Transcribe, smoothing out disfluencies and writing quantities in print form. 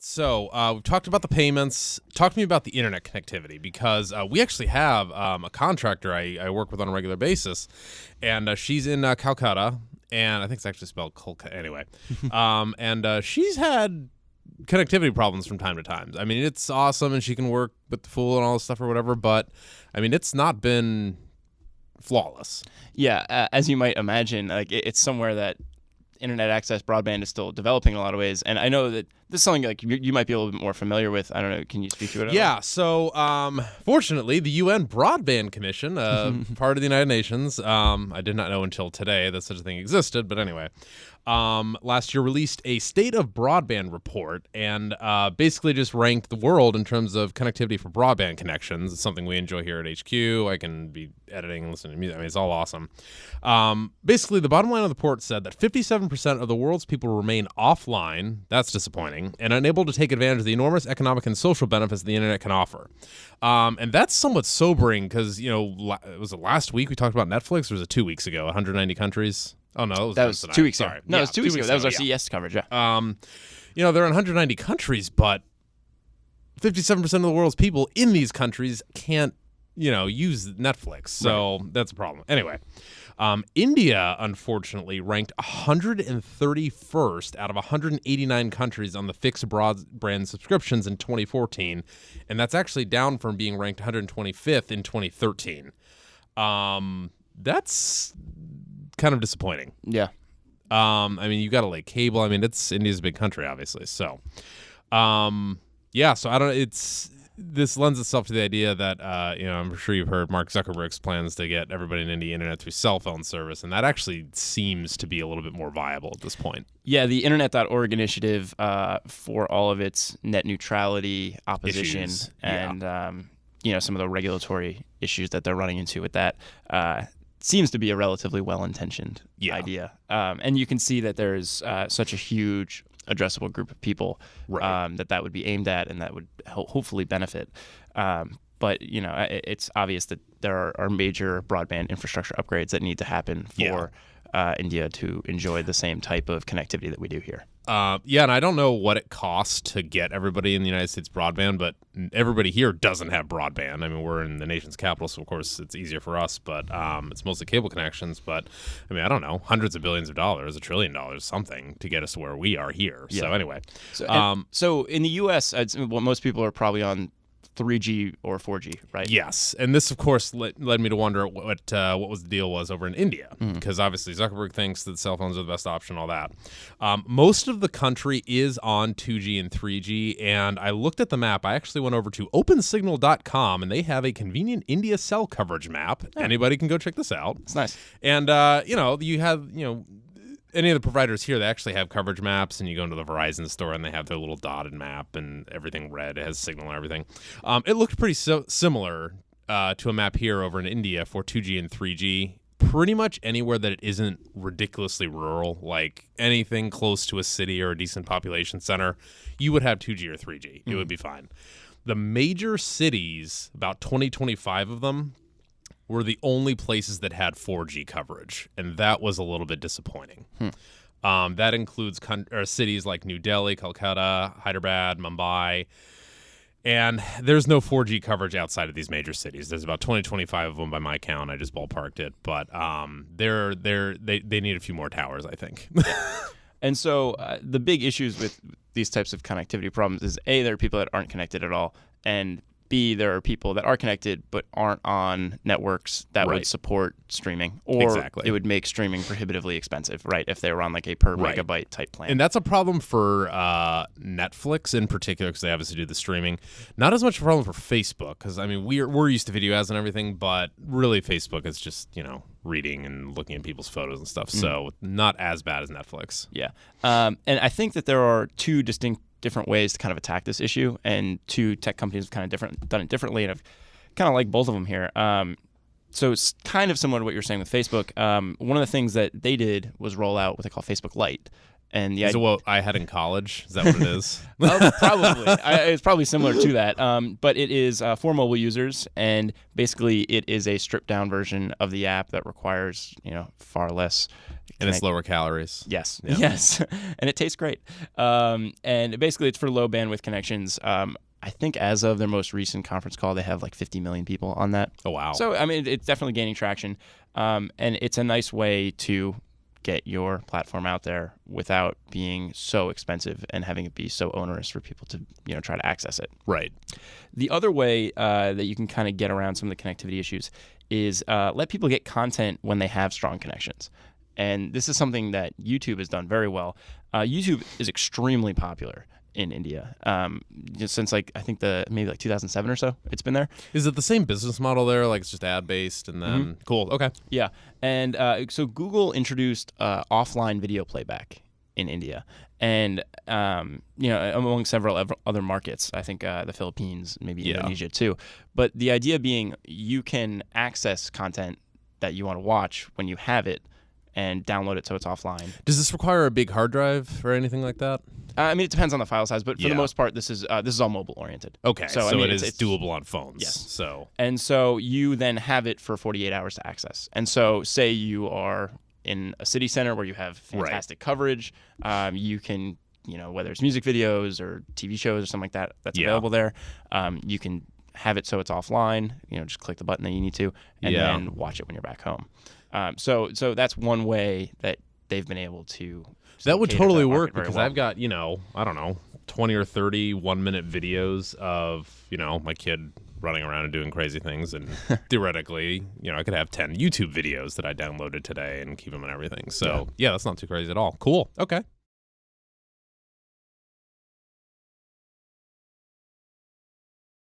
So we've talked about the payments. Talk to me about the internet connectivity, because we actually have a contractor I work with on a regular basis, and she's in Calcutta, and I think it's actually spelled Kolkata anyway. And she's had connectivity problems from time to time. I mean, it's awesome, and she can work with the Fool and all this stuff or whatever, but I mean, it's not been flawless. Yeah, as you might imagine, like it's somewhere that internet access broadband is still developing in a lot of ways, and I know that this is something like you might be a little bit more familiar with. I don't know, can you speak to it at all? Yeah, so fortunately the UN Broadband Commission, part of the United Nations, I did not know until today that such a thing existed, but anyway, last year released a State of Broadband report, and basically just ranked the world in terms of connectivity for broadband connections. It's something we enjoy here at HQ. I can be editing and listening to music. I mean, it's all awesome. Basically, the bottom line of the report said that 57% of the world's people remain offline. That's disappointing. And unable to take advantage of the enormous economic and social benefits the internet can offer. And that's somewhat sobering because, was it last week we talked about Netflix, or was it 2 weeks ago? 190 countries? Oh, no. That was 2 weeks ago. Sorry. No, it was 2 weeks ago. That was our CES coverage, yeah. They're in 190 countries, but 57% of the world's people in these countries can't, use Netflix. So that's a problem. Anyway. India, unfortunately, ranked 131st out of 189 countries on the fixed broadband subscriptions in 2014, and that's actually down from being ranked 125th in 2013. That's kind of disappointing. Yeah. I mean, you got to lay cable. I mean, India's a big country, obviously. So, yeah. So I don't. This lends itself to the idea that, I'm sure you've heard Mark Zuckerberg's plans to get everybody in India internet through cell phone service, and that actually seems to be a little bit more viable at this point. Yeah, the Internet.org initiative for all of its net neutrality opposition Issues. and, some of the regulatory issues that they're running into with that seems to be a relatively well-intentioned idea. And you can see that there's such a huge addressable group of people that would be aimed at, and that would hopefully benefit. But it's obvious that there are major broadband infrastructure upgrades that need to happen for India to enjoy the same type of connectivity that we do here. And I don't know what it costs to get everybody in the United States broadband, but everybody here doesn't have broadband. I mean, we're in the nation's capital, so of course it's easier for us, but it's mostly cable connections. But I mean, I don't know, hundreds of billions of dollars, $1 trillion, something to get us to where we are here. Yeah. So anyway. So in the U.S., most people are probably on 3G or 4G, right? Yes, and this, of course, led me to wonder what was the deal was over in India, because obviously Zuckerberg thinks that cell phones are the best option, all that. Most of the country is on 2G and 3G, and I looked at the map. I actually went over to opensignal.com, and they have a convenient India cell coverage map. Anybody can go check this out. It's nice. And, you have, any of the providers here, they actually have coverage maps, and you go into the Verizon store and they have their little dotted map and everything red. It has signal and everything. It looked pretty similar to a map here over in India for 2G and 3G. Pretty much anywhere that it isn't ridiculously rural, like anything close to a city or a decent population center, you would have 2G or 3G. It would be fine. The major cities, about 25 of them, were the only places that had 4G coverage, and that was a little bit disappointing. That includes cities like New Delhi, Calcutta, Hyderabad, Mumbai, and there's no 4G coverage outside of these major cities. There's about 25 of them by my count. I just ballparked it, but they need a few more towers, I think. And so the big issues with these types of connectivity problems is, A, there are people that aren't connected at all, and B, there are people that are connected but aren't on networks that would support streaming, or it would make streaming prohibitively expensive, right, if they were on like a per megabyte type plan. And that's a problem for Netflix in particular, because they obviously do the streaming. Not as much a problem for Facebook, because, I mean, we're used to video ads and everything, but really Facebook is just, reading and looking at people's photos and stuff, so not as bad as Netflix. Yeah. And I think that there are two different ways to kind of attack this issue, and two tech companies have kind of done it differently, and I've kind of like both of them here. So it's kind of similar to what you were saying with Facebook. One of the things that they did was roll out what they call Facebook Lite, And the Is it what I had in college? Is that what it is? Probably. It's probably similar to that. But it is for mobile users, and basically it is a stripped down version of the app that requires far less. And it's lower calories. Yes. Yeah. Yes. And it tastes great. And basically it's for low bandwidth connections. I think as of their most recent conference call, they have like 50 million people on that. Oh, wow. So, I mean, it's definitely gaining traction. And it's a nice way to get your platform out there without being so expensive and having it be so onerous for people to try to access it. Right. The other way that you can kind of get around some of the connectivity issues is let people get content when they have strong connections. And this is something that YouTube has done very well. YouTube is extremely popular in India just since I think maybe 2007 or so. It's been there. Is it the same business model there? Like it's just ad based and then cool. Okay. Yeah, and so Google introduced offline video playback in India, and among several other markets. I think the Philippines, maybe Indonesia too. But the idea being you can access content that you want to watch when you have it, and download it so it's offline. Does this require a big hard drive or anything like that? I mean, it depends on the file size, but for the most part, this is all mobile oriented. Okay, so I mean, it's doable on phones. Yes. So you then have it for 48 hours to access. And so say you are in a city center where you have fantastic coverage, you can, whether it's music videos or TV shows or something like that, that's available there. You can have it so it's offline. Just click the button that you need to, and then watch it when you're back home. So that's one way that they've been able to. That would totally work because I've got, I don't know, 20 or 30 1-minute videos of, my kid running around and doing crazy things. And theoretically, I could have 10 YouTube videos that I downloaded today and keep them and everything. So, yeah, that's not too crazy at all. Cool. Okay.